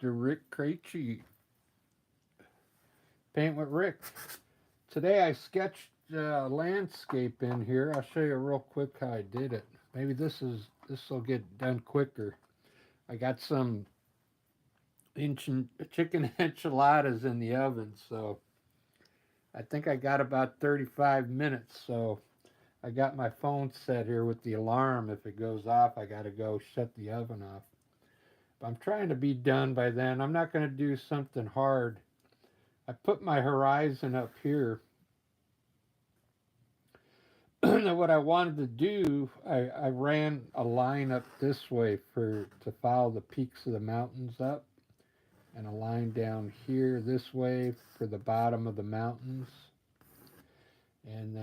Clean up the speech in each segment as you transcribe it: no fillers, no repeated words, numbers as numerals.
Mr. Rick Krejci, Paint with Rick. Today I sketched a landscape in here. I'll show you real quick how I did it. Maybe this will get done quicker. I got some chicken enchiladas in the oven, so I think I got about 35 minutes. So I got my phone set here with the alarm. If it goes off, I got to go shut the oven off. But I'm trying to be done by then. I'm not going to do something hard. I put my horizon up here. What I wanted to do, I ran a line up this way to follow the peaks of the mountains up, and a line down here this way for the bottom of the mountains, and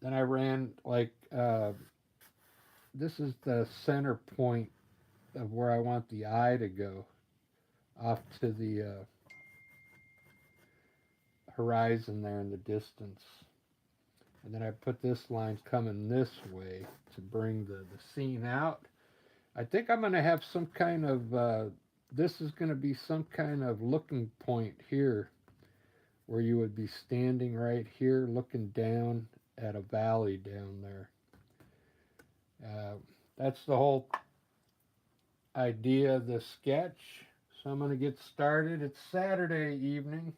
then I ran like this is the center point of where I want the eye to go, off to the horizon there in the distance. And then I put this line coming this way to bring the scene out. I think I'm going to have some kind of, this is going to be some kind of looking point here where you would be standing right here looking down at a valley down there. That's the whole idea of the sketch. So I'm going to get started. It's Saturday evening,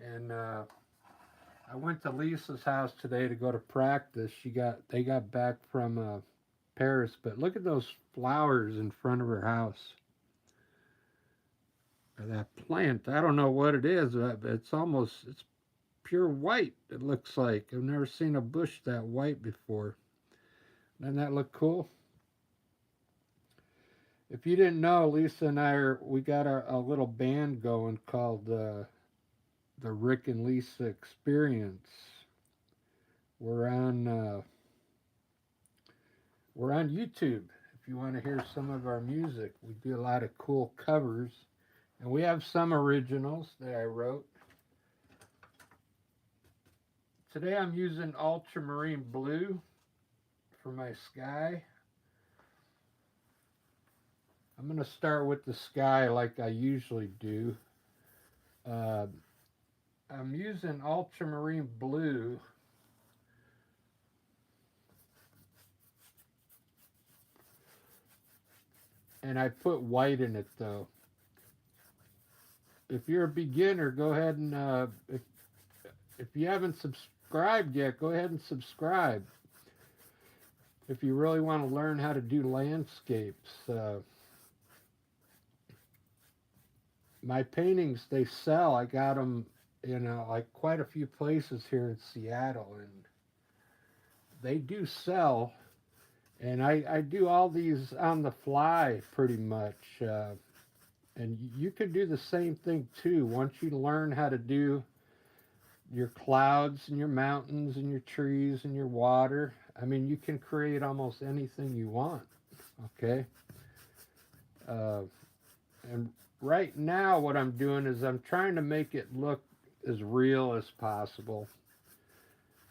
and I went to Lisa's house today to go to practice. They got back from Paris, but look at those flowers in front of her house. Or that plant, I don't know what it is, but it's pure white. It looks like I've never seen a bush that white before. Doesn't that look cool? If you didn't know, Lisa and we got a little band going called the Rick and Lisa Experience. We're on YouTube. If you want to hear some of our music, we do a lot of cool covers, and we have some originals that I wrote. Today I'm using ultramarine blue for my sky. I'm going to start with the sky like I usually do. I'm using ultramarine blue and I put white in it though. If you're a beginner, go ahead and if you haven't subscribed yet, go ahead and subscribe. If you really want to learn how to do landscapes, my paintings, they sell. I got them like quite a few places here in Seattle, and they do sell. And I do all these on the fly pretty much. And you can do the same thing too. Once you learn how to do your clouds and your mountains and your trees and your water, I mean, you can create almost anything you want. Okay. And right now, what I'm doing is I'm trying to make it look as real as possible.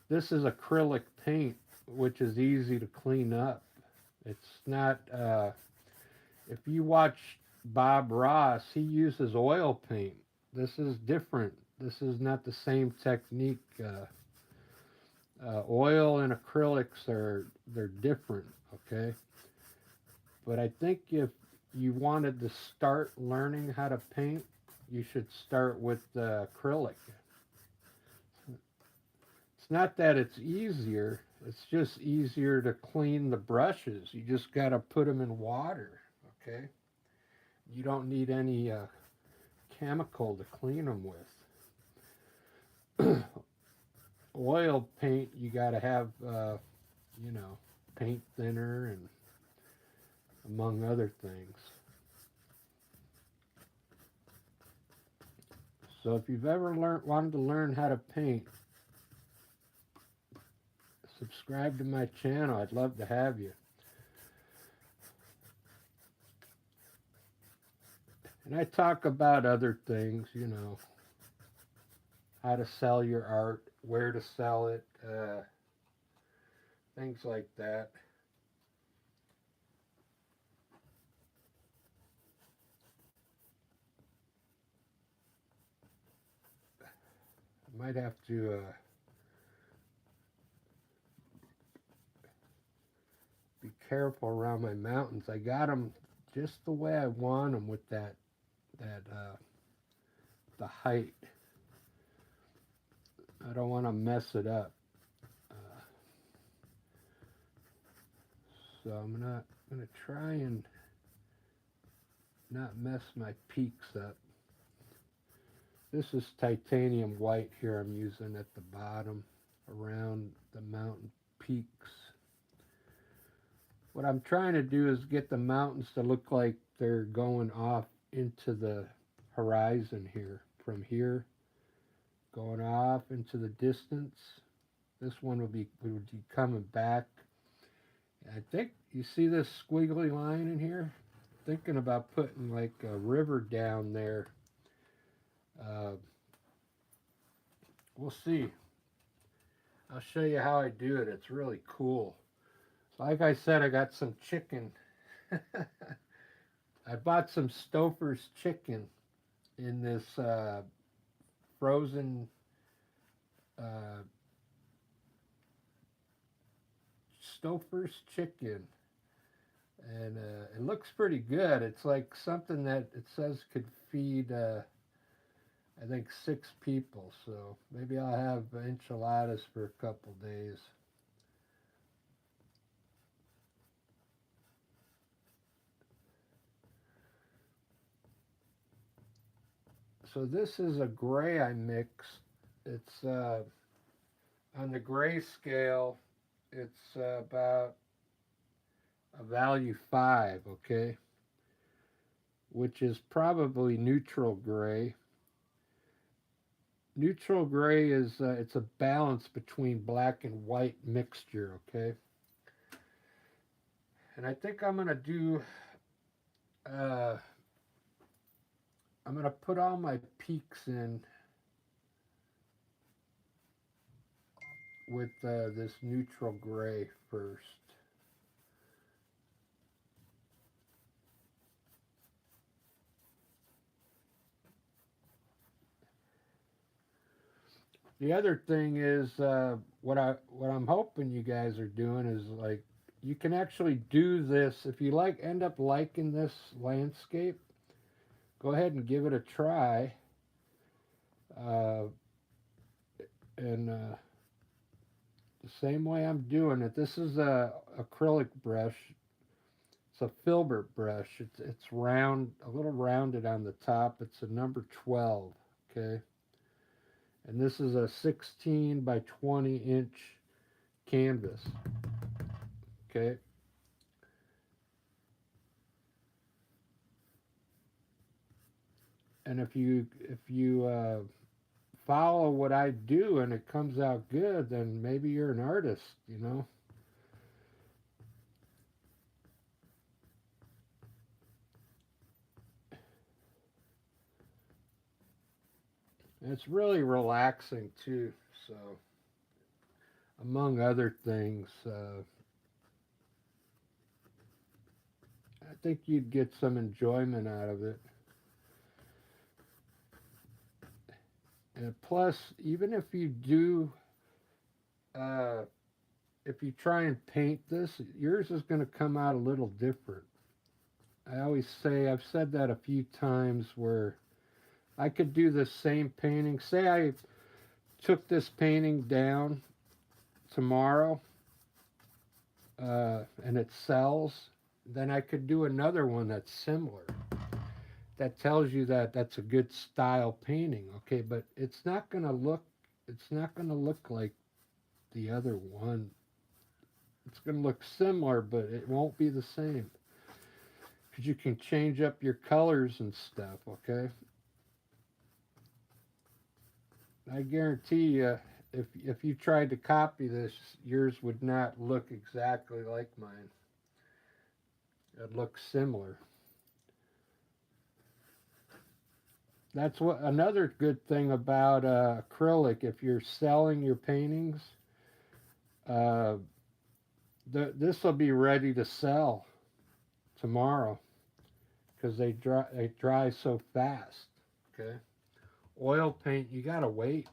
This is acrylic paint, which is easy to clean up. It's not, if you watch Bob Ross, he uses oil paint. This is different. This is not the same technique. Oil and acrylics they're different, okay? But I think if you wanted to start learning how to paint, you should start with acrylic. It's not that it's easier, it's just easier to clean the brushes. You just got to put them in water, okay? You don't need any chemical to clean them with. Oil paint, you got to have, paint thinner and among other things. So if you've ever wanted to learn how to paint, subscribe to my channel. I'd love to have you. And I talk about other things, how to sell your art, where to sell it, things like that. might have to be careful around my mountains. I got them just the way I want them with the height. I don't want to mess it up. Uh, so I'm gonna try and not mess my peaks up. This is titanium white here I'm using at the bottom around the mountain peaks. What I'm trying to do is get the mountains to look like they're going off into the horizon here. From here, going off into the distance. This one would be coming back. I think you see this squiggly line in here? Thinking about putting like a river down there. Uh, we'll see. I'll show you how I do it. It's really cool. Like I said, I got some chicken. I bought some Stouffer's chicken in this frozen Stouffer's chicken. And it looks pretty good. It's like something that it says could feed, I think, 6 people. So maybe I'll have enchiladas for a couple days. So this is a gray I mixed. It's on the gray scale. It's about a value 5, okay, which is probably neutral gray. Neutral gray is it's a balance between black and white mixture, okay. And I think I'm gonna do. I'm gonna put all my peaks in with this neutral gray first. The other thing is what I'm hoping you guys are doing is like you can actually do this if you end up liking this landscape. Go ahead and give it a try. Uh, and the same way I'm doing it. This is a acrylic brush. It's a filbert brush. It's round, a little rounded on the top. It's a number 12. Okay. And this is a 16 by 20 inch canvas. Okay. And if you follow what I do and it comes out good, then maybe you're an artist, you know. And it's really relaxing too. So, among other things, I think you'd get some enjoyment out of it. And plus, even uh, if you try and paint this, yours is going to come out a little different. I always say, I've said that a few times where I could do the same painting. Say I took this painting down tomorrow and it sells, then I could do another one that's similar. That tells you that that's a good style painting, okay? But it's not going to look like the other one. It's going to look similar, but it won't be the same because you can change up your colors and stuff, okay? I guarantee you, if you tried to copy this, yours would not look exactly like mine. It'd look similar. That's what another good thing about acrylic. If you're selling your paintings, uh, this will be ready to sell tomorrow because they dry so fast. Okay, oil paint you gotta wait.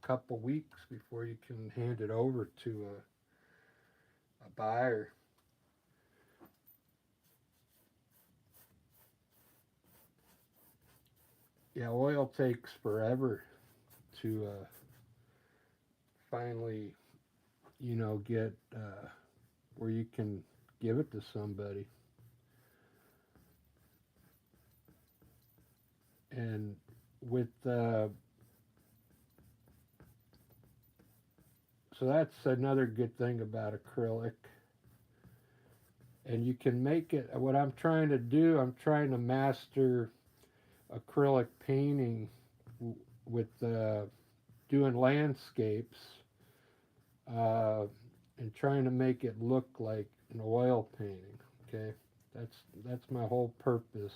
couple weeks before you can hand it over to a buyer. Yeah, oil takes forever to finally, get where you can give it to somebody. And with so that's another good thing about acrylic. And you can make it. What I'm trying to do, I'm trying to master acrylic painting with doing landscapes uh, and trying to make it look like an oil painting. Okay, that's my whole purpose,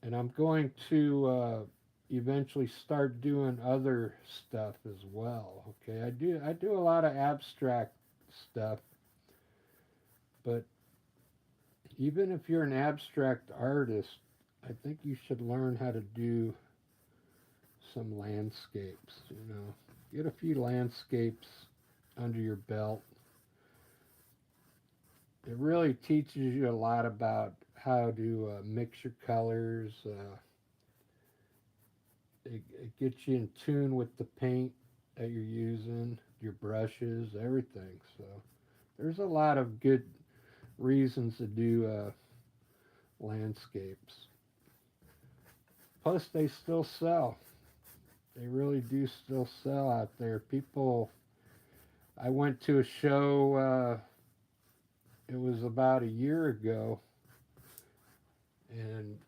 and I'm going to eventually start doing other stuff as well. Okay, I do a lot of abstract stuff, but even if you're an abstract artist, I think you should learn how to do some landscapes. Get a few landscapes under your belt. It really teaches you a lot about how to mix your colors. It gets you in tune with the paint that you're using, your brushes, everything. So there's a lot of good reasons to do landscapes. Plus, they still sell. They really do still sell out there. People, I went to a show, it was about a year ago, and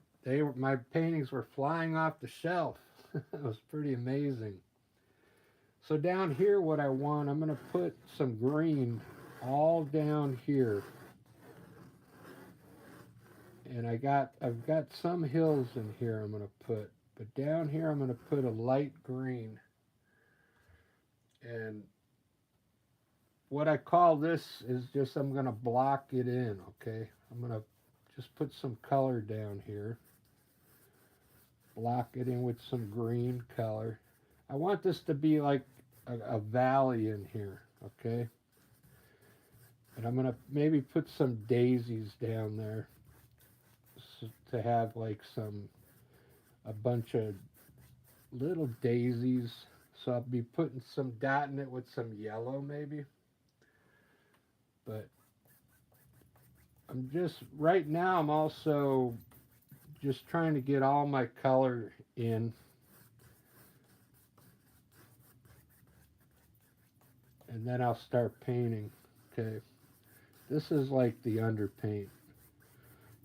my paintings were flying off the shelf. It was pretty amazing. So down here, what I want, I'm going to put some green all down here. And I've got some hills in here I'm going to put, but down here I'm going to put a light green. And what I call this is just, I'm going to block it in, okay? I'm going to just put some color down here. Block it in with some green color. I want this to be like a valley in here, okay? And I'm going to maybe put some daisies down there to have like a bunch of little daisies. So I'll be putting some dotting it with some yellow maybe. But right now I'm also just trying to get all my color in. And then I'll start painting. Okay. This is like the underpaint.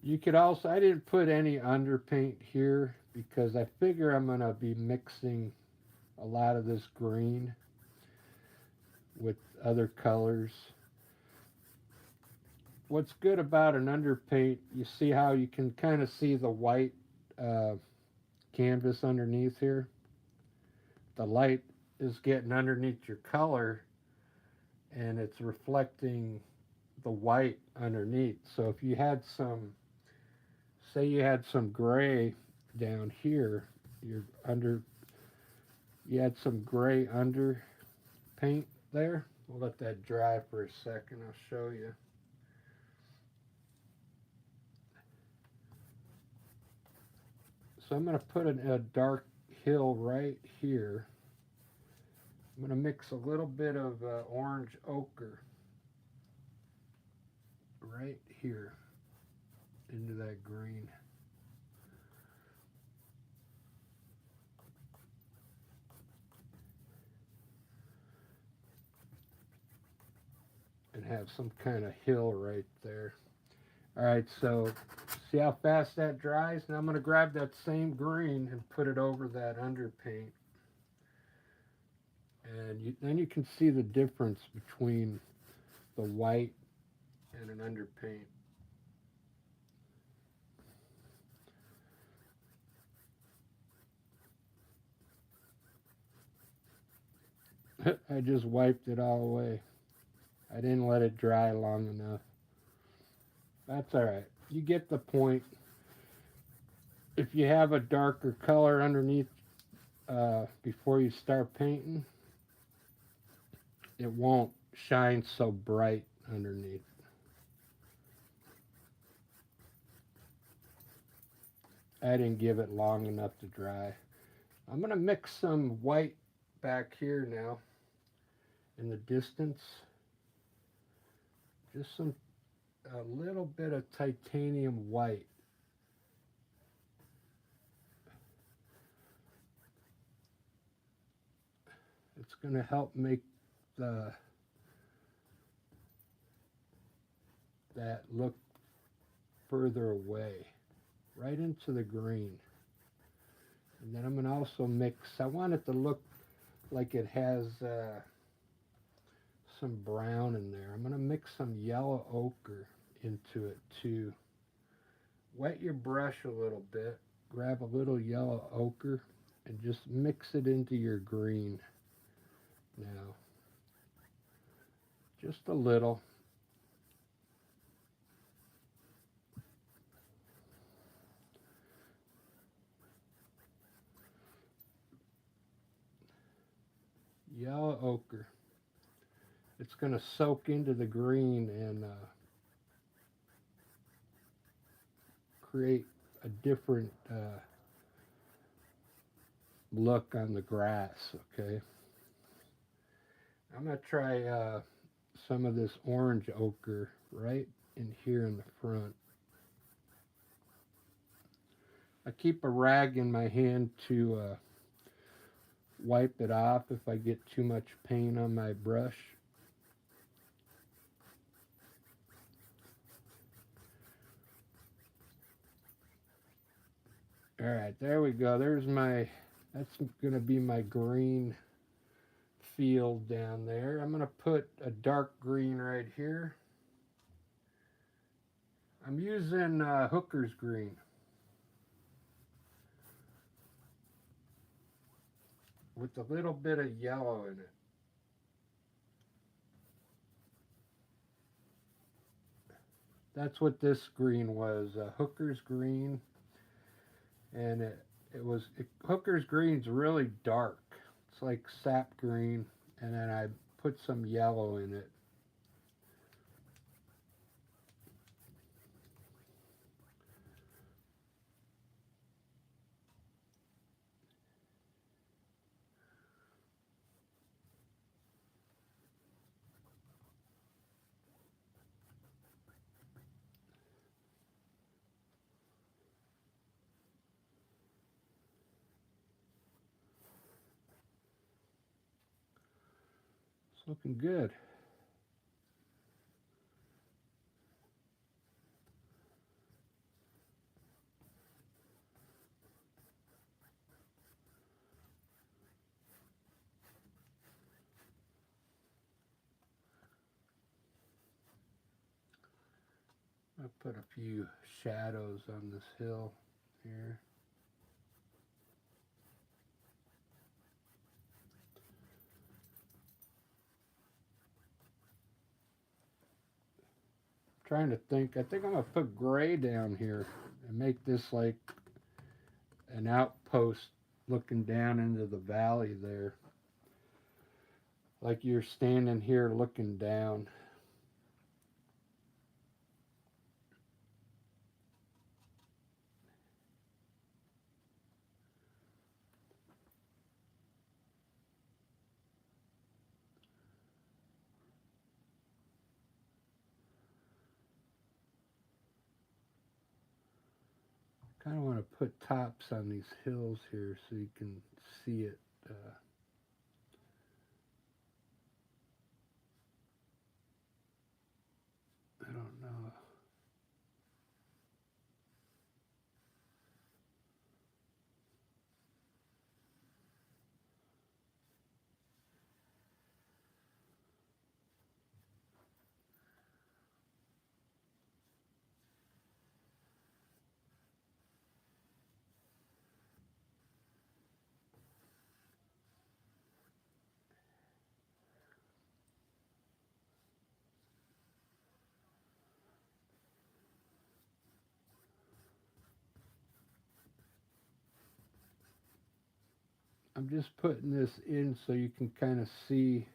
You could also, I didn't put any underpaint here because I figure I'm going to be mixing a lot of this green with other colors. What's good about an underpaint, you see how you can kind of see the white canvas underneath here? The light is getting underneath your color and it's reflecting the white underneath. So if you had say you had some gray down here, you had some gray under paint there. We'll let that dry for a second. I'll show you. So I'm going to put a dark hill right here. I'm going to mix a little bit of orange ochre right here into that green. And have some kind of hill right there. All right, so see how fast that dries? Now I'm going to grab that same green and put it over that underpaint. And then you can see the difference between the white and an underpaint. I just wiped it all away. I didn't let it dry long enough. That's all right. You get the point. If you have a darker color underneath before you start painting, it won't shine so bright underneath. I didn't give it long enough to dry. I'm going to mix some white back here now in the distance. Just a little bit of titanium white. It's going to help make the that look further away, right into the green. And then I'm going to also mix, I want it to look like it has some brown in there. I'm going to mix some yellow ochre into it too. Wet your brush a little bit, grab a little yellow ochre, and just mix it into your green now. Just a little. Yellow ochre. It's going to soak into the green and create a different look on the grass, okay? I'm going to try some of this orange ochre right in here in the front. I keep a rag in my hand to wipe it off if I get too much paint on my brush. All right, there we go. That's going to be my green field down there. I'm going to put a dark green right here. I'm using Hooker's green. With a little bit of yellow in it. That's what this green was, Hooker's green, and Hooker's green's really dark. It's like sap green, and then I put some yellow in it. It's looking good. I'll put a few shadows on this hill here. Trying to think. I think I'm gonna put gray down here and make this like an outpost looking down into the valley there. Like you're standing here looking down. Kind of want to put tops on these hills here so you can see it. I don't know. I'm just putting this in so you can kind of see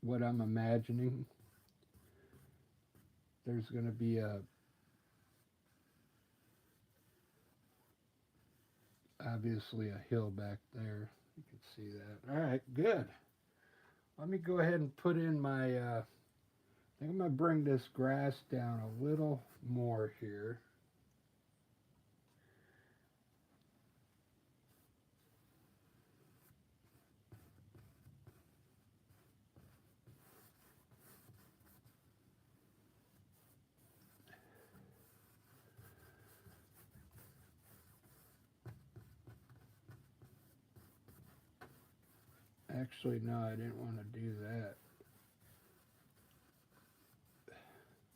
what I'm imagining. There's going to be obviously a hill back there. You can see that. All right, good. Let me go ahead and put in my, I think I'm going to bring this grass down a little more here. Actually, no, I didn't want to do that.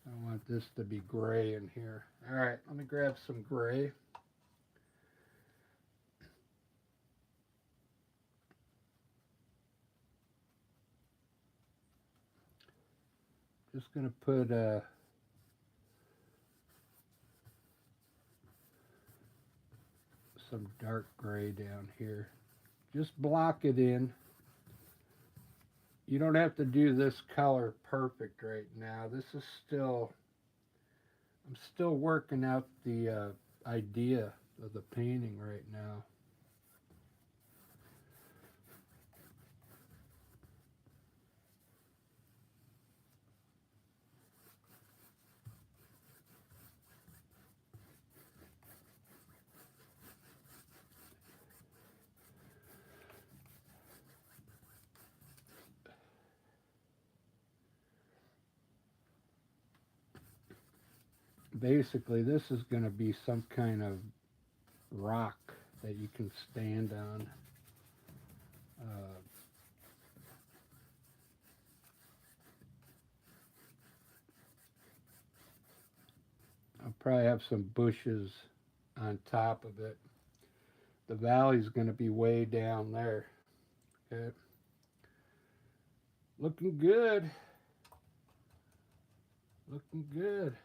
I want this to be gray in here. All right, let me grab some gray. Just going to put some dark gray down here. Just block it in. You don't have to do this color perfect right now. This is still, I'm still working out the idea of the painting right now. Basically, this is going to be some kind of rock that you can stand on. I'll probably have some bushes on top of it. The valley's going to be way down there. Okay. Looking good. Looking good.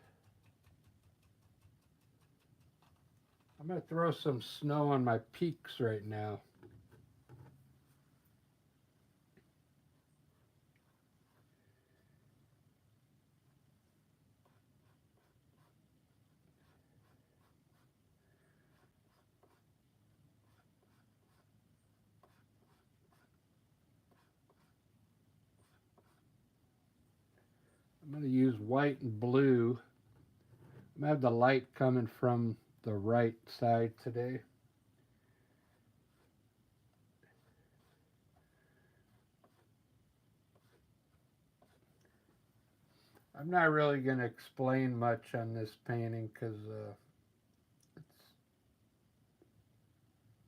I'm going to throw some snow on my peaks right now. I'm going to use white and blue. I'm going to have the light coming from the right side today. I'm not really going to explain much on this painting because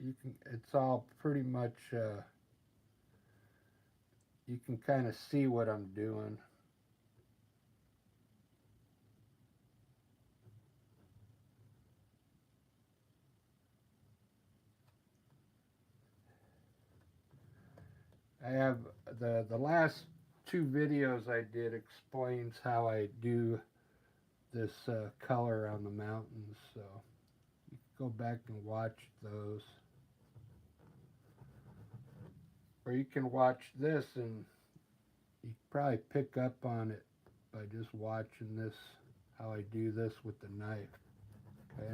it's all pretty much you can kind of see what I'm doing. I have the last two videos I did explains how I do this color on the mountains, so you can go back and watch those, or you can watch this and you can probably pick up on it by just watching this, how I do this with the knife. Okay,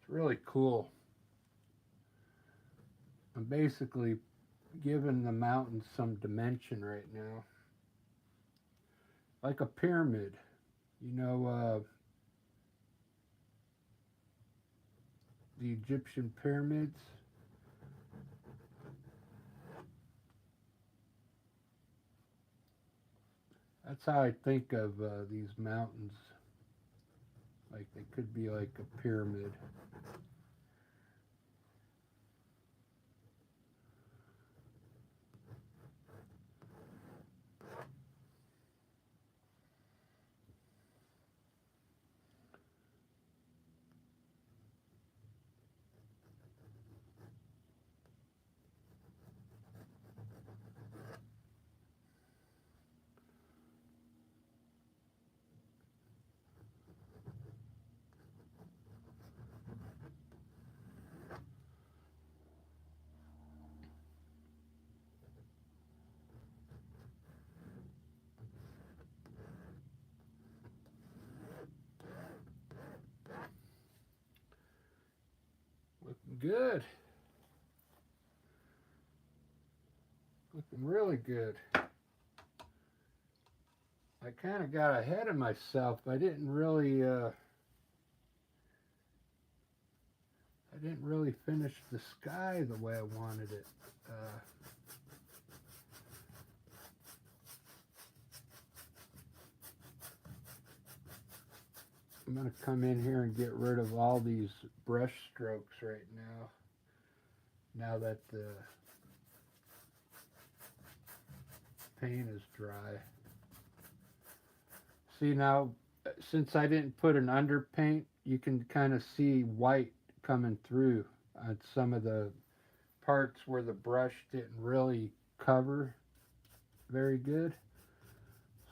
it's really cool. I'm basically giving the mountains some dimension right now, like a pyramid. You know, the Egyptian pyramids. That's how I think of these mountains. Like they could be like a pyramid. Looking good. Looking really good. I kind of got ahead of myself. I didn't really finish the sky the way I wanted it. I'm going to come in here and get rid of all these brush strokes right now that the paint is dry. See now, since I didn't put an underpaint, you can kind of see white coming through on some of the parts where the brush didn't really cover very good.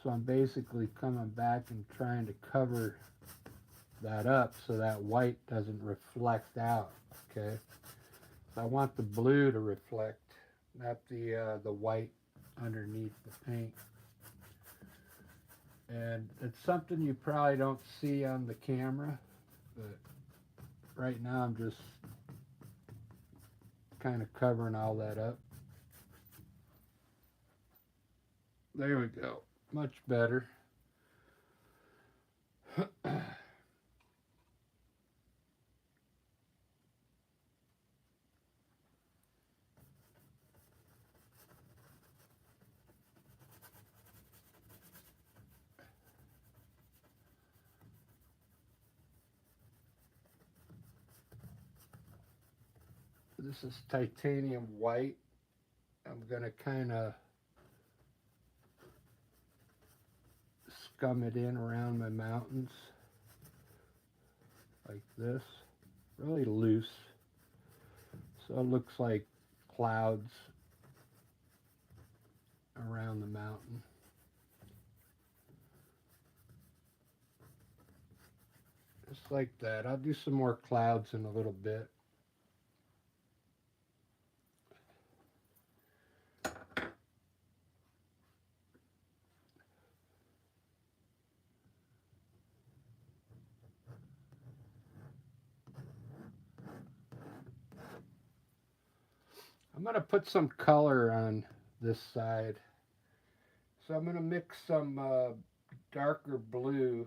So I'm basically coming back and trying to cover that up so that white doesn't reflect out. Okay, so I want the blue to reflect, not the white underneath the paint. And it's something you probably don't see on the camera, but right now I'm just kind of covering all that up. There we go. Much better. This is titanium white. I'm going to kind of scum it in around my mountains like this. Really loose. So it looks like clouds around the mountain. Just like that. I'll do some more clouds in a little bit. I'm going to put some color on this side. So I'm going to mix some darker blue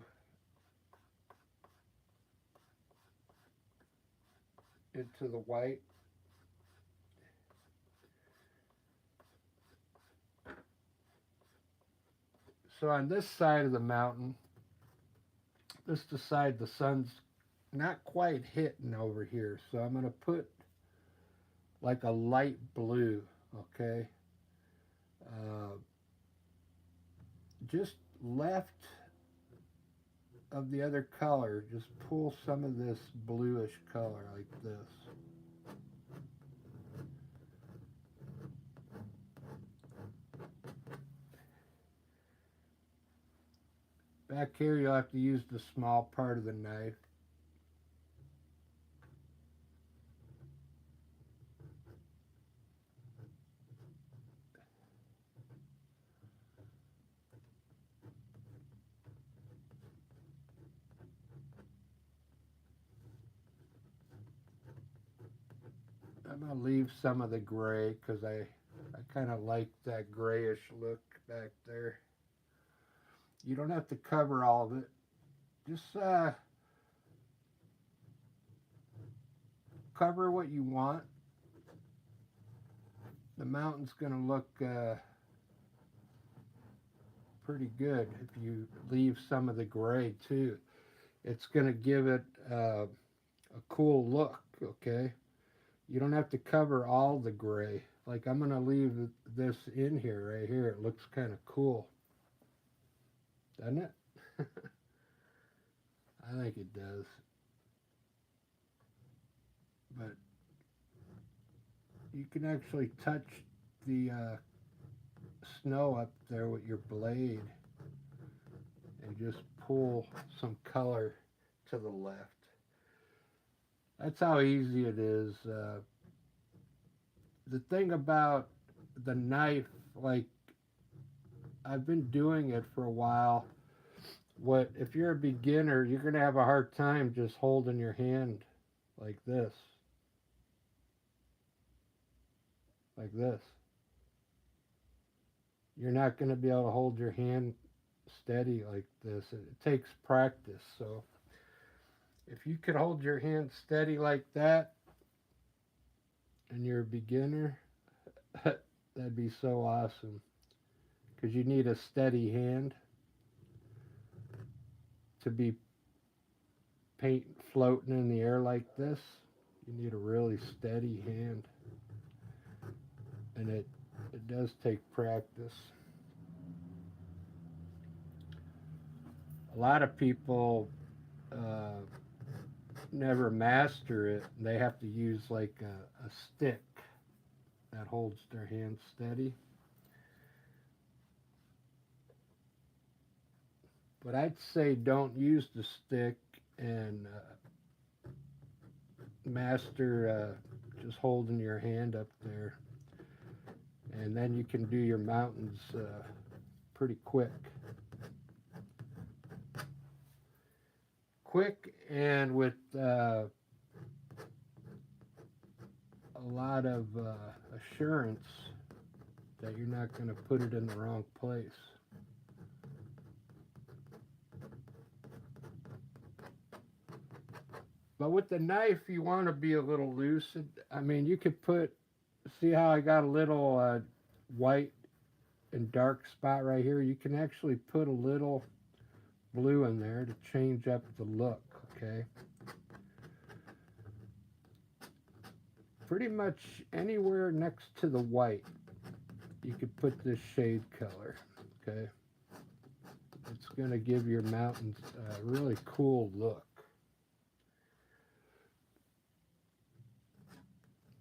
into the white. So on this side of the mountain, this is the side the sun's not quite hitting over here. So I'm going to put like a light blue, okay? Just left of the other color, just pull some of this bluish color like this. Back here you'll have to use the small part of the knife. I'm going to leave some of the gray because I kind of like that grayish look back there. You don't have to cover all of it. Just cover what you want. The mountain's going to look pretty good if you leave some of the gray too. It's going to give it a cool look, okay? You don't have to cover all the gray. Like I'm going to leave this in here, right here. It looks kind of cool. Doesn't it? I think it does. But you can actually touch the snow up there with your blade and just pull some color to the left. That's how easy it is. The thing about the knife, like I've been doing it for a while. If you're a beginner, you're gonna have a hard time just holding your hand like this. like this. You're not going to be able to hold your hand steady like this. It takes practice. So if you could hold your hand steady like that and you're a beginner, that'd be so awesome. Because you need a steady hand to be paint floating in the air like this. You need a really steady hand. And it does take practice. A lot of people never master it. They have to use like a stick that holds their hand steady. But I'd say don't use the stick and master just holding your hand up there. And then you can do your mountains pretty quick. Quick and with a lot of assurance that you're not going to put it in the wrong place. But with the knife, you want to be a little lucid. I mean, you could put, see how I got a little white and dark spot right here? You can actually put a little blue in there to change up the look, okay? Pretty much anywhere next to the white, you could put this shade color, okay? It's going to give your mountains a really cool look.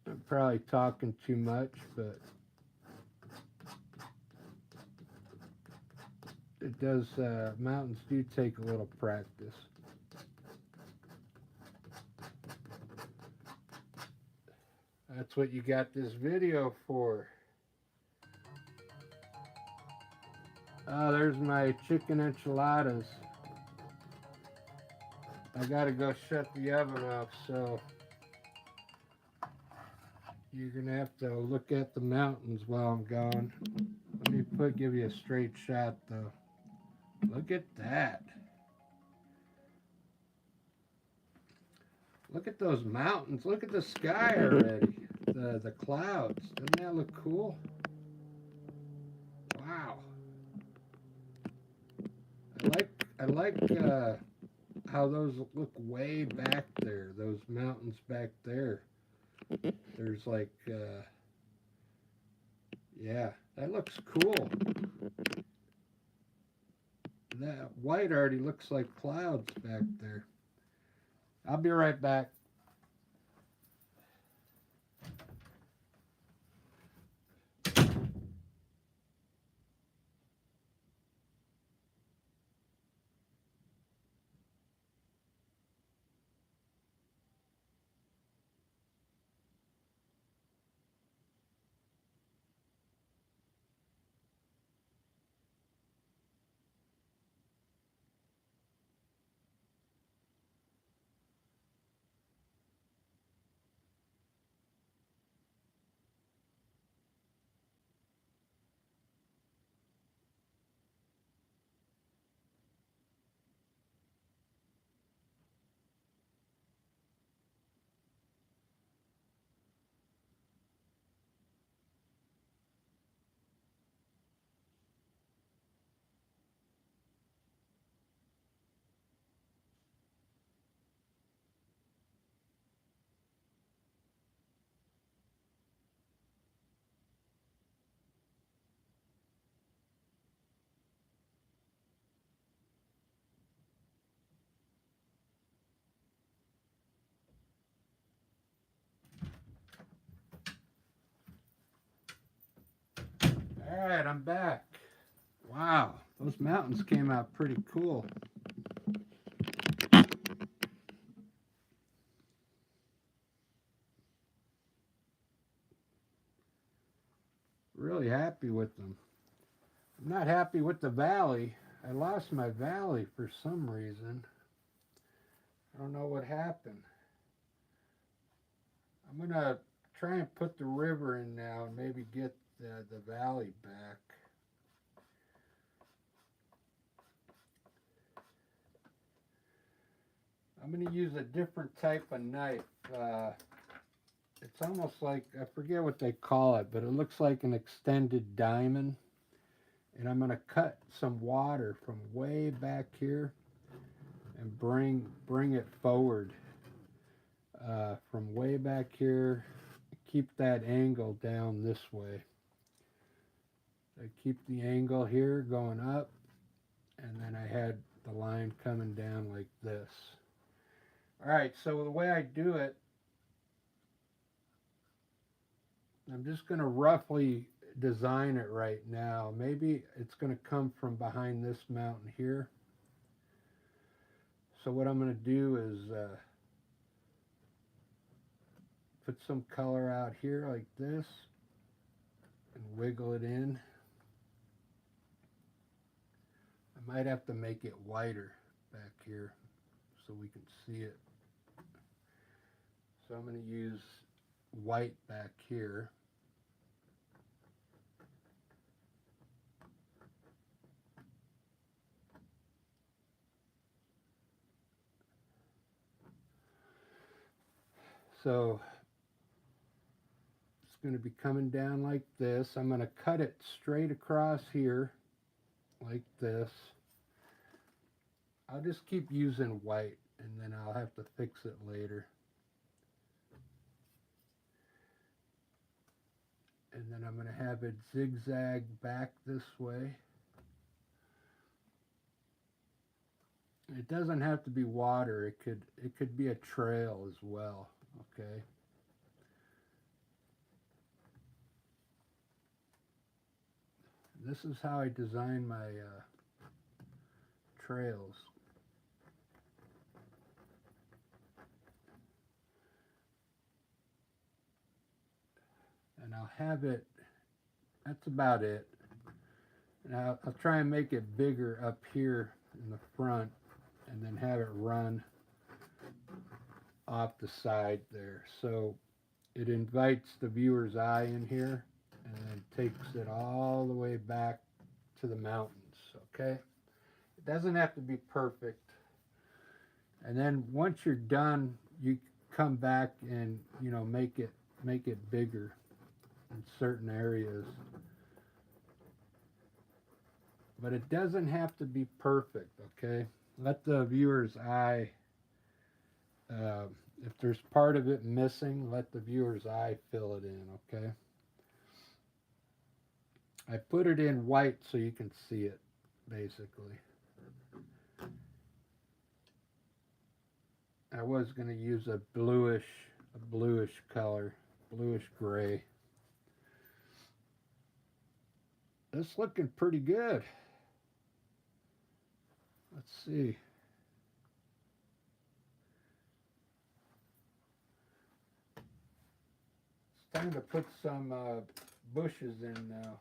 I'm probably talking too much, but it does, mountains do take a little practice. That's what you got this video for. Oh, there's my chicken enchiladas. I gotta go shut the oven off, so you're gonna have to look at the mountains while I'm gone. Let me give you a straight shot though. Look at that. Look at those mountains. Look at the sky already. The clouds. Doesn't that look cool? Wow. I like how those look way back there. Those mountains back there. There's like yeah, that looks cool. That white already looks like clouds back there. I'll be right back. All right, I'm back. Wow, those mountains came out pretty cool. Really happy with them. I'm not happy with the valley. I lost my valley for some reason. I don't know what happened. I'm going to try and put the river in now and maybe get the valley back. I'm going to use a different type of knife. It's almost like, I forget what they call it, but it looks like an extended diamond. And I'm going to cut some water from way back here and bring it forward from way back here. Keep that angle down this way. I keep the angle here going up, and then I had the line coming down like this. All right, so the way I do it, I'm just going to roughly design it right now. Maybe it's going to come from behind this mountain here. So what I'm going to do is put some color out here like this and wiggle it in. I might have to make it wider back here so we can see it. So I'm going to use white back here. So it's going to be coming down like this. I'm going to cut it straight across here like this. I'll just keep using white and then I'll have to fix it later. And then I'm going to have it zigzag back this way. It doesn't have to be water. It could be a trail as well. Okay. This is how I design my trails. And I'll have it, that's about it. And I'll try and make it bigger up here in the front and then have it run off the side there. So it invites the viewer's eye in here and then takes it all the way back to the mountains, okay? It doesn't have to be perfect. And then once you're done, you come back and, you know, make it bigger in certain areas. But it doesn't have to be perfect, okay? Let the viewer's eye, if there's part of it missing, let the viewer's eye fill it in, okay? I put it in white so you can see it, basically. I was going to use a bluish color, bluish gray. It's looking pretty good. Let's see. It's time to put some bushes in now.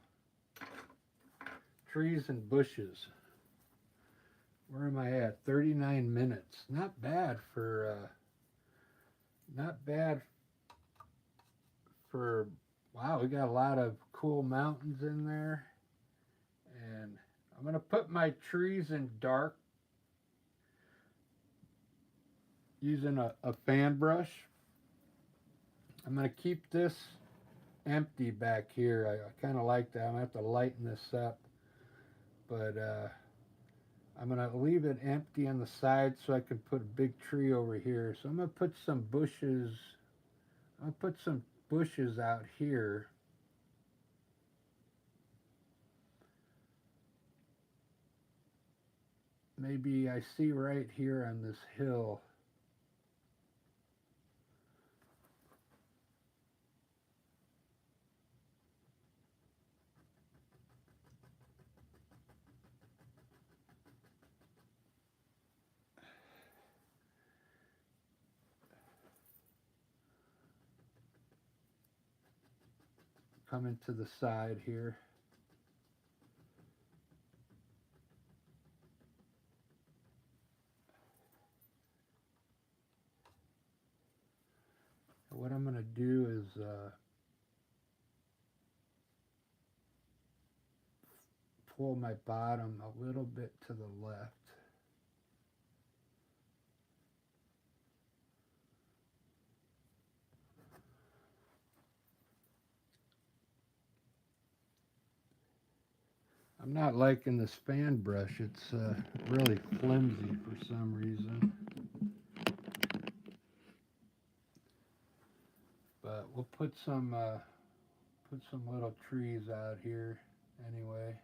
Trees and bushes. Where am I at? 39 minutes. Not bad for wow, we got a lot of cool mountains in there. And I'm going to put my trees in dark using a fan brush. I'm going to keep this empty back here. I kind of like that. I'm going to have to lighten this up. But I'm going to leave it empty on the side so I can put a big tree over here. So I'm going to put some bushes. I'll put some bushes out here. Maybe I see right here on this hill. Coming to the side here. what I'm going to do is pull my bottom a little bit to the left. I'm not liking this fan brush. It's really flimsy for some reason. But we'll put some little trees out here anyway.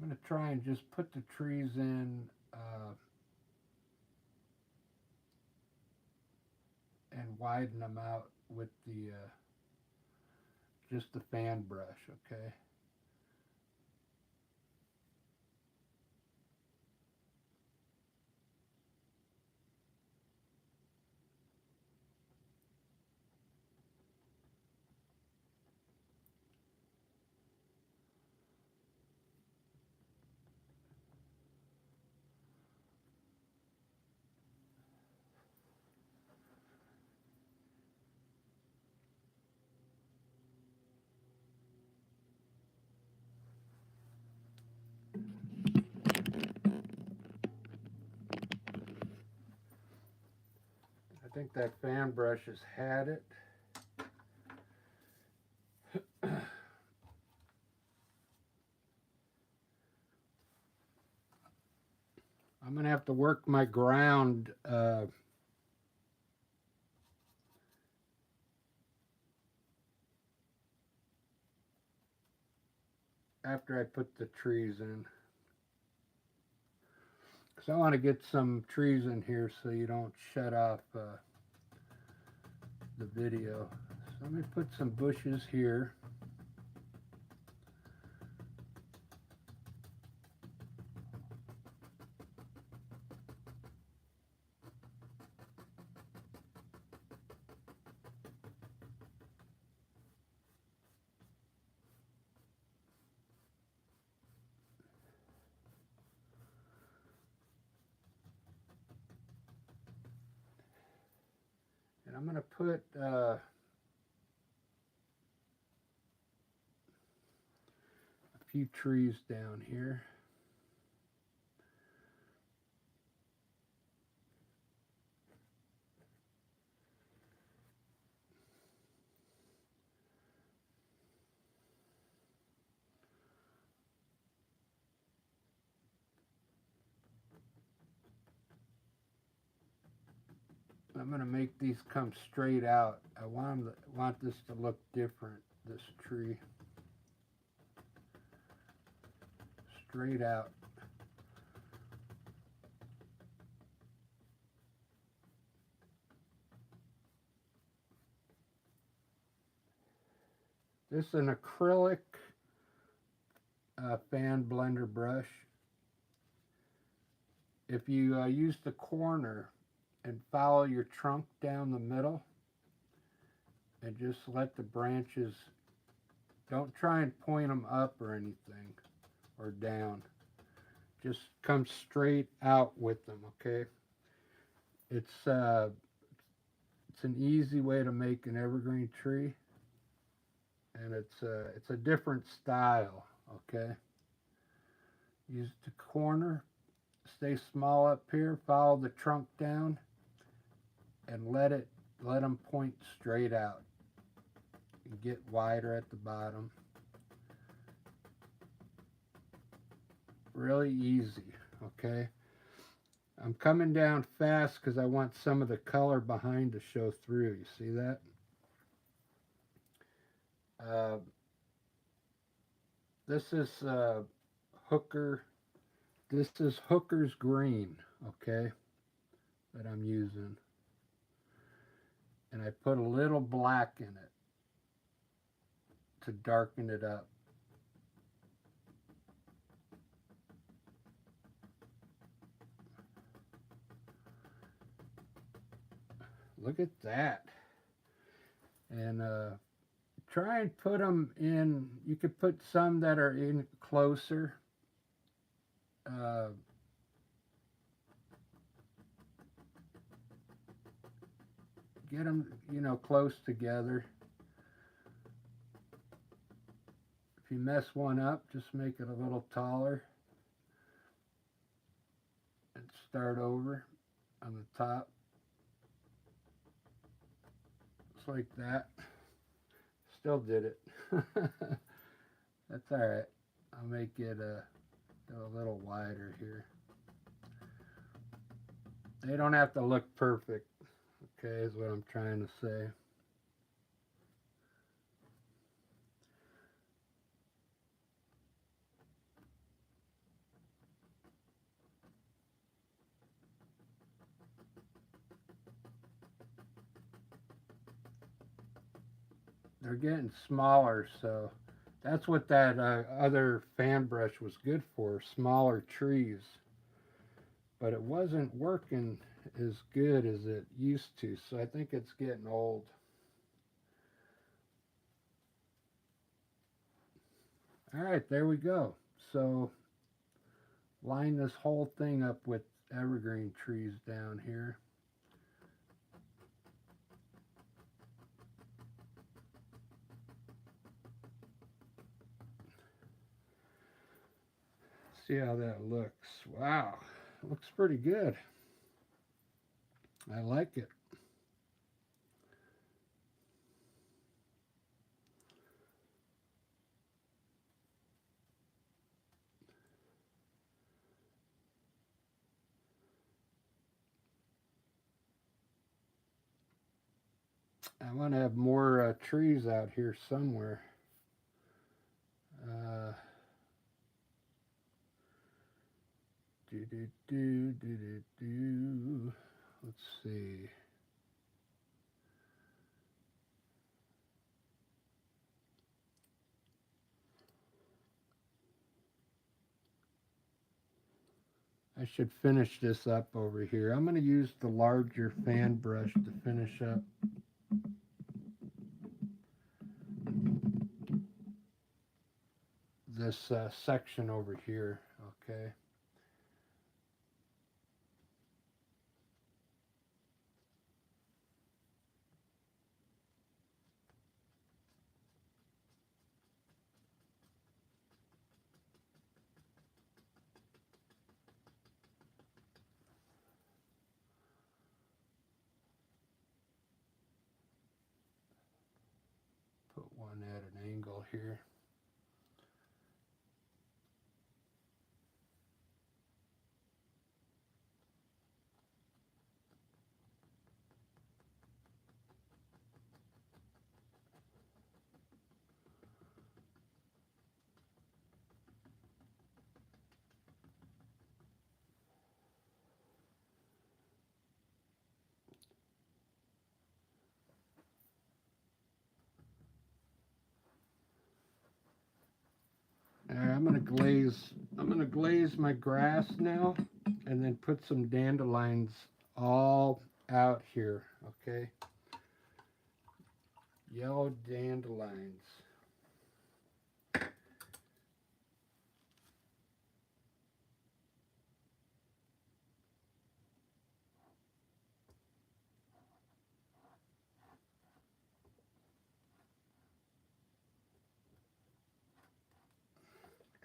I'm going to try and just put the trees in and widen them out with the just the fan brush, okay? I think that fan brush has had it. I'm going to have to work my ground after I put the trees in. Because I want to get some trees in here so you don't shut off the video. So let me put some bushes here. And I'm going to put a few trees down here. I'm going to make these come straight out. I want this to look different, this tree. Straight out. This is an acrylic fan blender brush. If you use the corner and follow your trunk down the middle and just let the branches, don't try and point them up or anything or down. Just come straight out with them, okay? It's an easy way to make an evergreen tree, and it's a different style, okay? Use the corner, stay small up here, follow the trunk down, and let them point straight out. And get wider at the bottom. Really easy, okay? I'm coming down fast because I want some of the color behind to show through. You see that? This is Hooker. This is Hooker's green, okay, that I'm using. And I put a little black in it to darken it up. Look at that. And try and put them in. You could put some that are in closer. Uh, get them, close together. If you mess one up, just make it a little taller and start over on the top. Just like that. Still did it. That's all right. I'll make it a little wider here. They don't have to look perfect, okay, is what I'm trying to say. They're getting smaller, so that's what that other fan brush was good for, smaller trees. But it wasn't working as good as it used to, so I think it's getting old. All right, there we go. So line this whole thing up with evergreen trees down here. See how that looks. Wow, looks pretty good. I like it. I want to have more trees out here somewhere. Uh, do do do do do do. Let's see. I should finish this up over here. I'm going to use the larger fan brush to finish up this section over here. Okay. Put one at an angle here. All right, I'm gonna glaze my grass now and then put some dandelions all out here, okay? Yellow dandelions.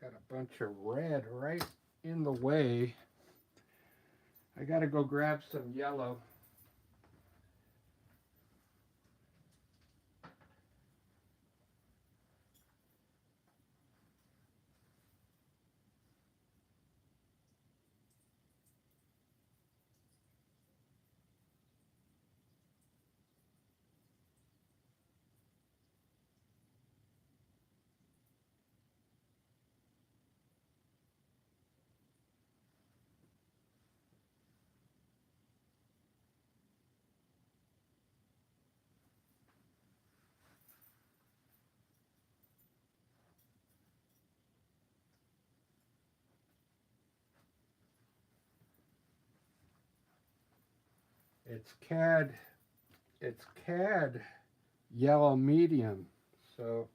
Got a bunch of red right in the way. I gotta go grab some yellow. It's cad it's CAD yellow medium. So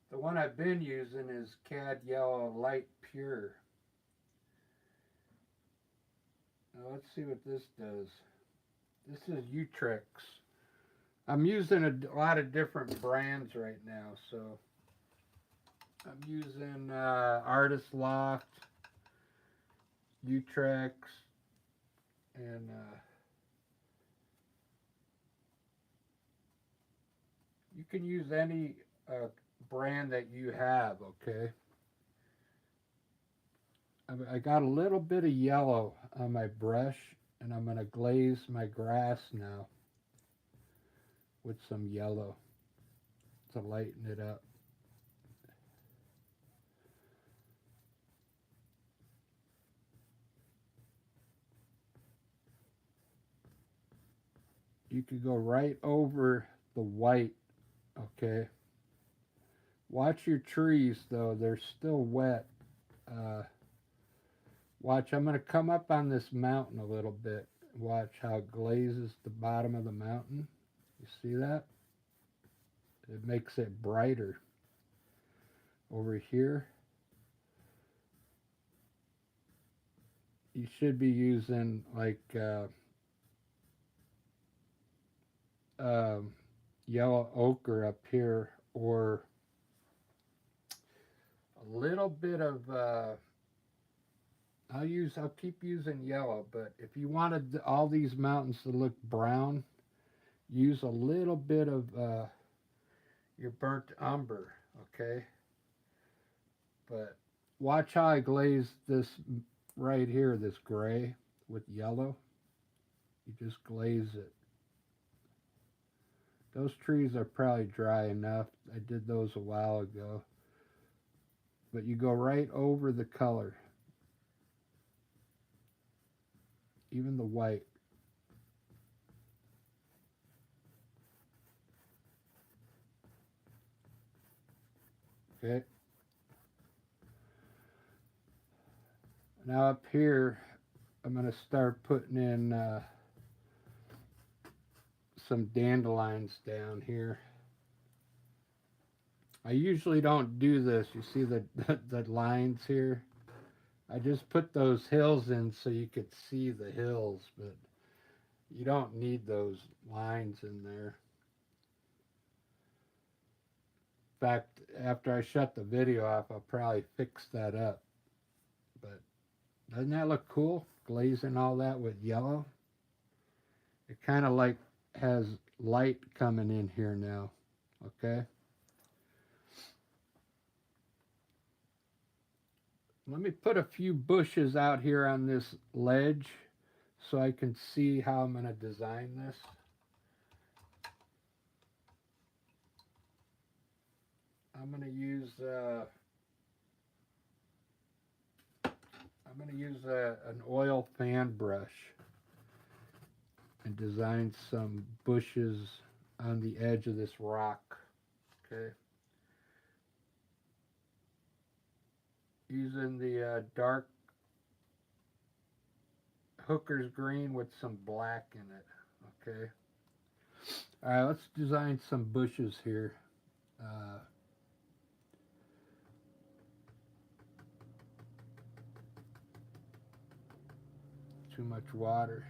the one I've been using is CAD yellow light pure. Now let's see what this does. This is Utrex. I'm using a lot of different brands right now, so I'm using Artist Loft, Utrex, and you can use any brand that you have, okay? I got a little bit of yellow on my brush, and I'm going to glaze my grass now with some yellow to lighten it up. You could go right over the white, okay? Watch your trees, though. They're still wet. Watch, I'm going to come up on this mountain a little bit. Watch how it glazes the bottom of the mountain. You see that? It makes it brighter. Over here, you should be using like yellow ochre up here, or a little bit of I'll keep using yellow, but if you wanted all these mountains to look brown, use a little bit of your burnt umber, okay? But watch how I glaze this right here, this gray with yellow. You just glaze it. Those trees are probably dry enough. I did those a while ago. But you go right over the color. Even the white. Okay. Now up here, I'm going to start putting in some dandelions down here. I usually don't do this. You see the lines here? I just put those hills in so you could see the hills, but you don't need those lines in there. In fact, after I shut the video off, I'll probably fix that up. But doesn't that look cool? Glazing all that with yellow. It kind of like has light coming in here now. Okay. Let me put a few bushes out here on this ledge so I can see how I'm going to design this. I'm going to use an oil fan brush and design some bushes on the edge of this rock. Okay. Using the dark hooker's green with some black in it. Okay. All right, let's design some bushes here. Too much water.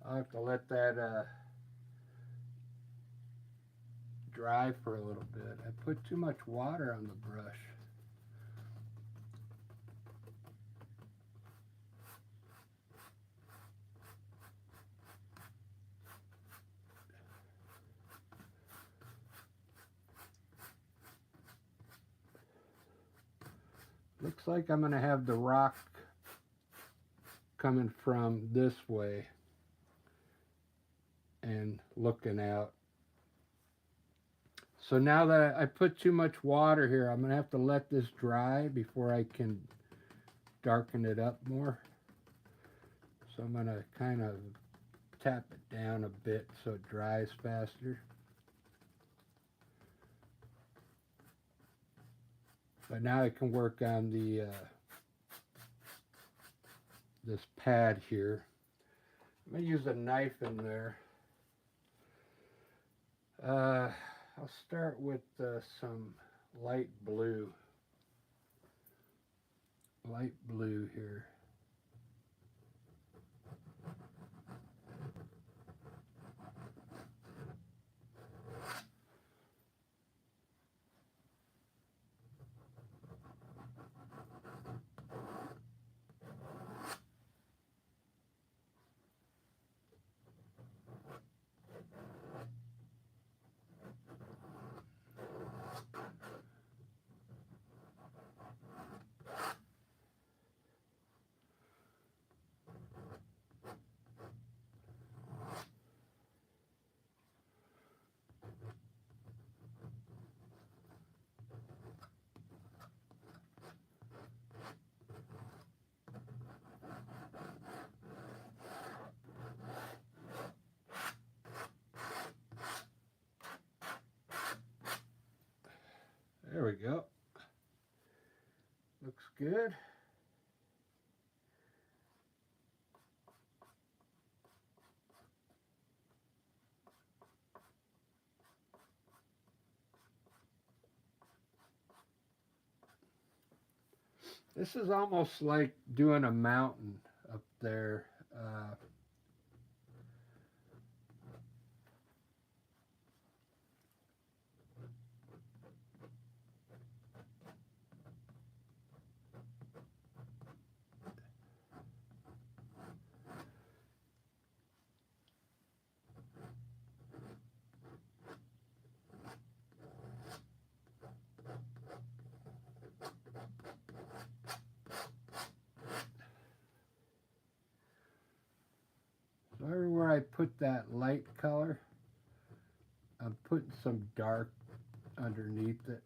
I'll have to let that dry for a little bit. I put too much water on the brush. Looks like I'm going to have the rock coming from this way and looking out. So now that I put too much water here, I'm going to have to let this dry before I can darken it up more. So I'm going to kind of tap it down a bit so it dries faster. But now I can work on the this pad here. I'm going to use a knife in there. I'll start with some light blue. Light blue here. There we go. Looks good. This is almost like doing a mountain up there. So everywhere I put that light color, I'm putting some dark underneath it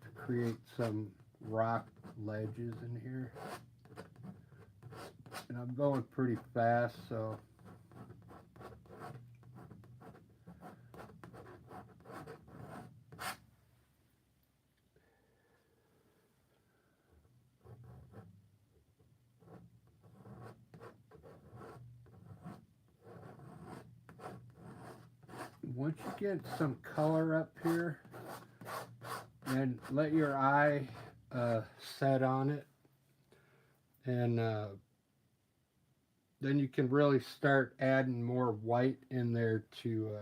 to create some rock ledges in here. And I'm going pretty fast, so once you get some color up here, and let your eye set on it, and then you can really start adding more white in there to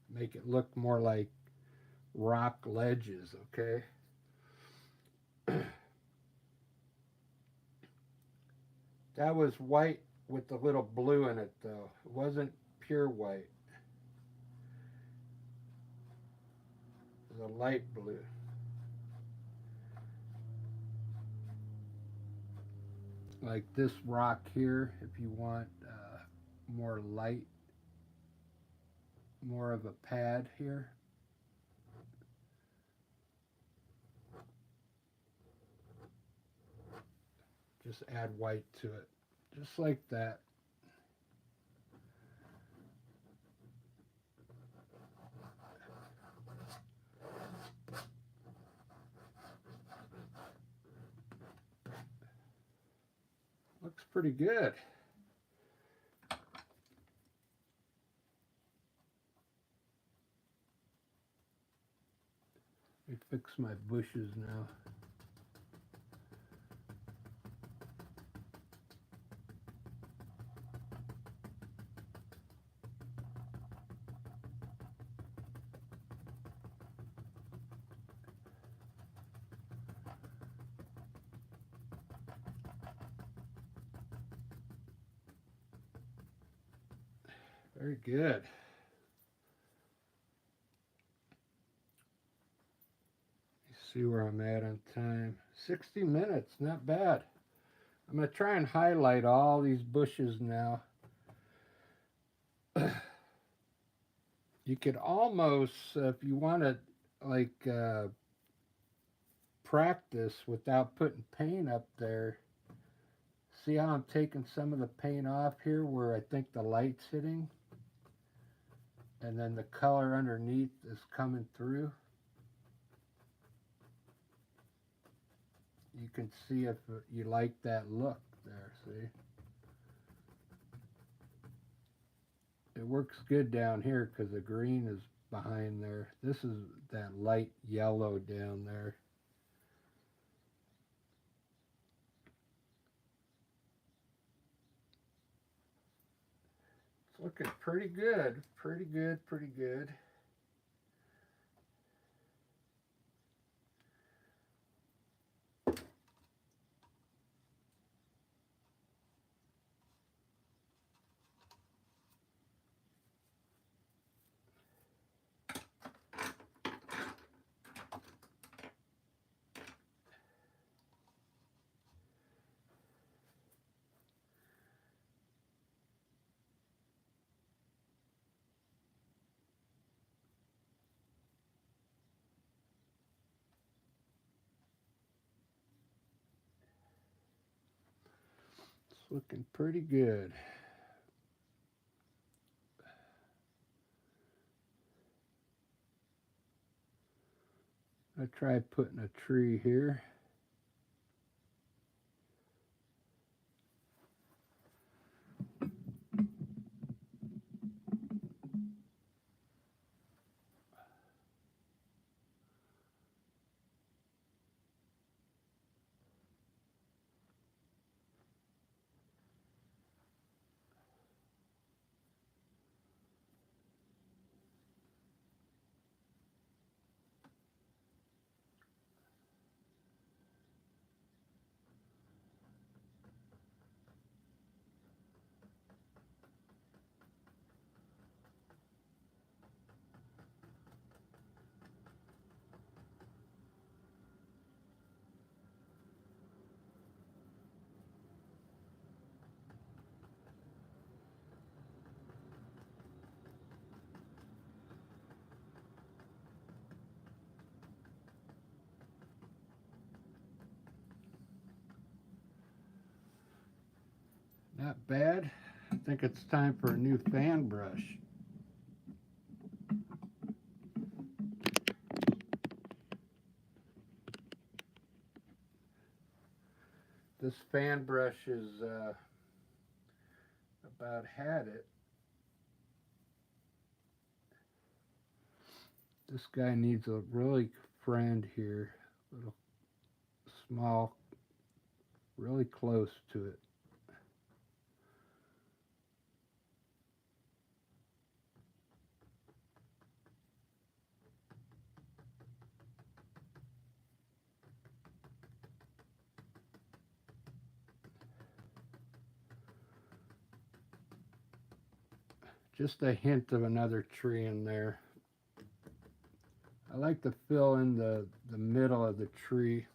make it look more like rock ledges, okay? That was white with a little blue in it, though. It wasn't pure white. It was a light blue. Like this rock here, if you want more light, more of a pad here. Just add white to it, just like that. Looks pretty good. Let me fix my bushes now. Very good. See where I'm at on time. 60 minutes, not bad. I'm going to try and highlight all these bushes now. You could almost, if you want to, like, practice without putting paint up there. See how I'm taking some of the paint off here where I think the light's hitting? And then the color underneath is coming through. You can see if you like that look there, see? It works good down here because the green is behind there. This is that light yellow down there. It's looking pretty good, pretty good, pretty good. It's looking pretty good. I tried putting a tree here. Not bad. I think it's time for a new fan brush. This fan brush is about had it. This guy needs a really friend here. Little small, really close to it. Just a hint of another tree in there. I like to fill in the middle of the tree.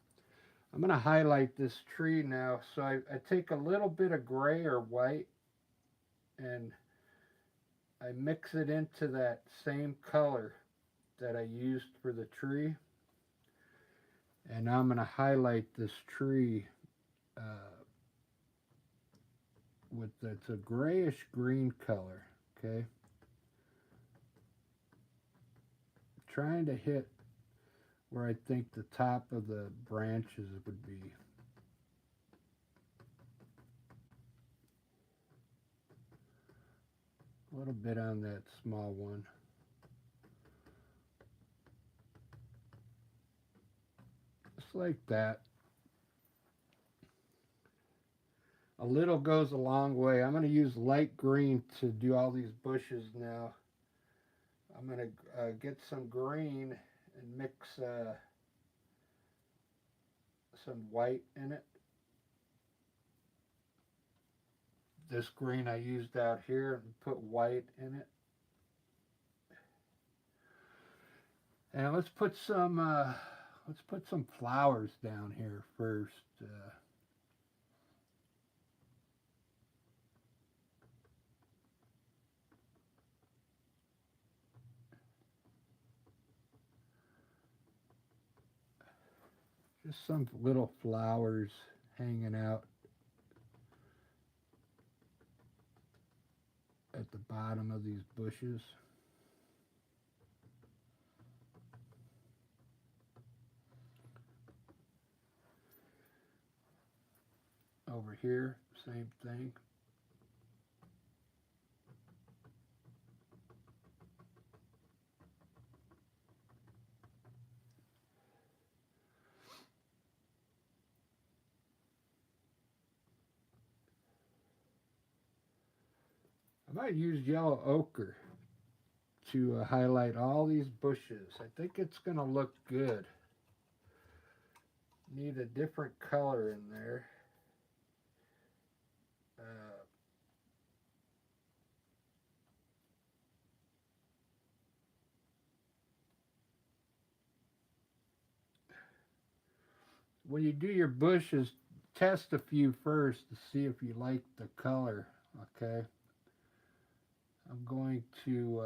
I'm going to highlight this tree now. So I take a little bit of gray or white and I mix it into that same color that I used for the tree. And now I'm going to highlight this tree uh, with it's a grayish green color. Okay. Trying to hit where I think the top of the branches would be. A little bit on that small one. Just like that. A little goes a long way. I'm going to use light green to do all these bushes now. I'm going to get some green and mix some white in it. this green I used out here and put white in it. And let's put some flowers down here first. Just some little flowers hanging out at the bottom of these bushes. Over here, same thing. I might use yellow ochre to highlight all these bushes. I think it's going to look good. Need a different color in there. Uh, when you do your bushes, test a few first to see if you like the color. Okay. I'm going to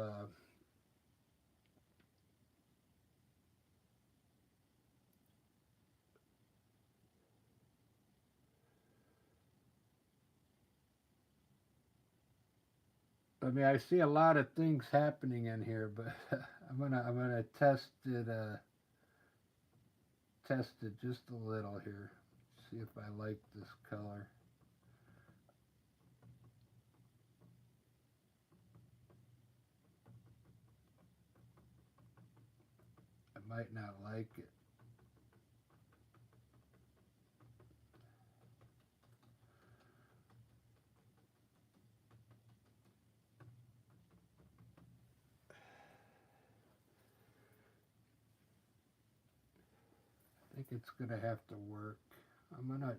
I mean, I see a lot of things happening in here, but I'm gonna test it just a little here. See if I like this color. I might not like it. I think it's gonna have to work. I'm gonna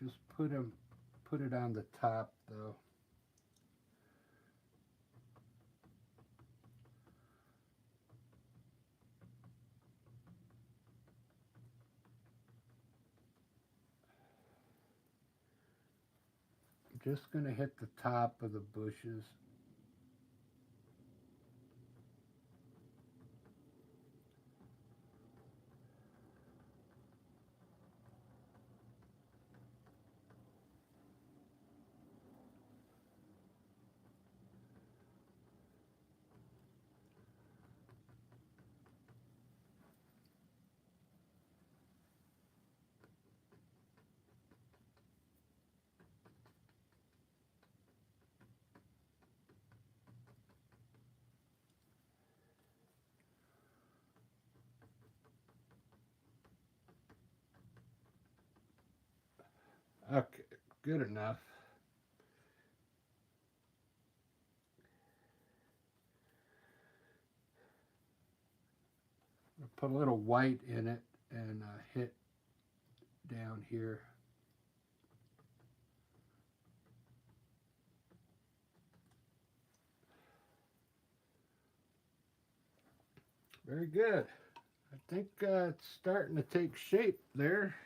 just put it on the top though. I'm just gonna hit the top of the bushes. Okay, good enough. I'll put a little white in it and hit down here. Very good. I think it's starting to take shape there.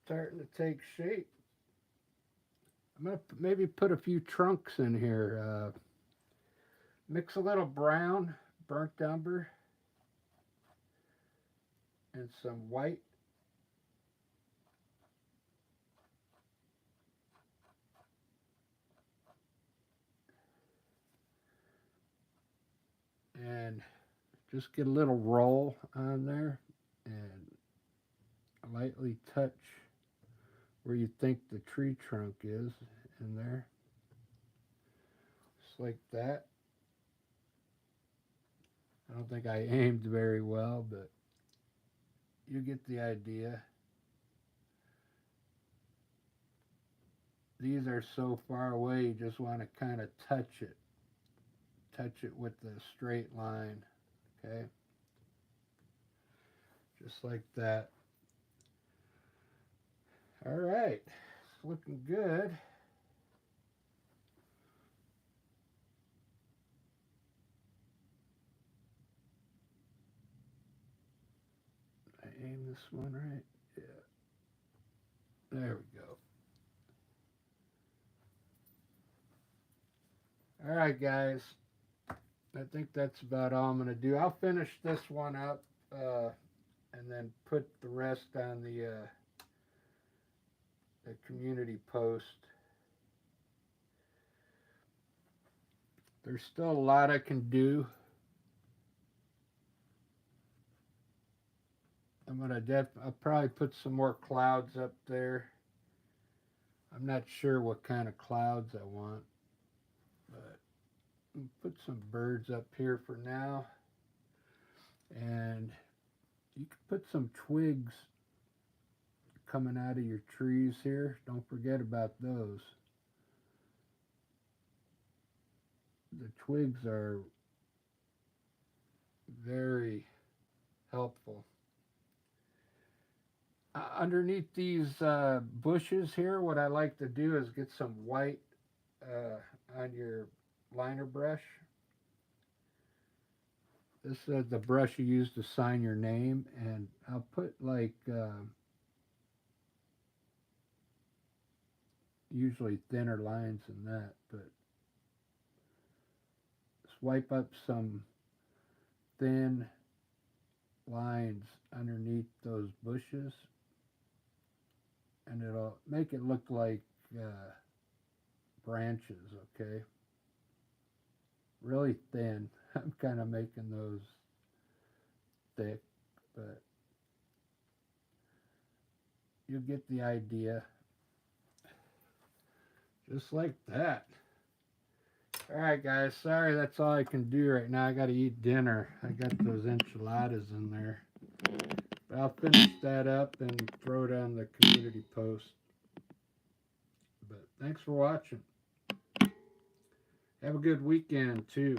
Starting to take shape. I'm gonna maybe put a few trunks in here. Mix a little brown, burnt umber, and some white. And just get a little roll on there and lightly touch where you think the tree trunk is in there. Just like that. I don't think I aimed very well, but you get the idea. These are so far away, you just want to kind of touch it. Touch it with the straight line. Okay? Just like that. All right. looking good. I aim this one right. Yeah. There we go. All right, guys. I think that's about all I'm going to do. I'll finish this one up and then put the rest on the community post. There's still a lot I can do. I'll probably put some more clouds up there. I'm not sure what kind of clouds I want, but I'll put some birds up here for now. And you can put some twigs coming out of your trees here. Don't forget about those. The twigs are very helpful. Underneath these bushes here, what I like to do is get some white on your liner brush. This is the brush you use to sign your name, and I'll put like usually thinner lines than that, but swipe up some thin lines underneath those bushes, and it'll make it look like branches, okay? Really thin. I'm kind of making those thick, but you get the idea. Just like that. Alright guys, sorry that's all I can do right now. I gotta eat dinner. I got those enchiladas in there. But I'll finish that up and throw it on the community post. But thanks for watching. Have a good weekend too.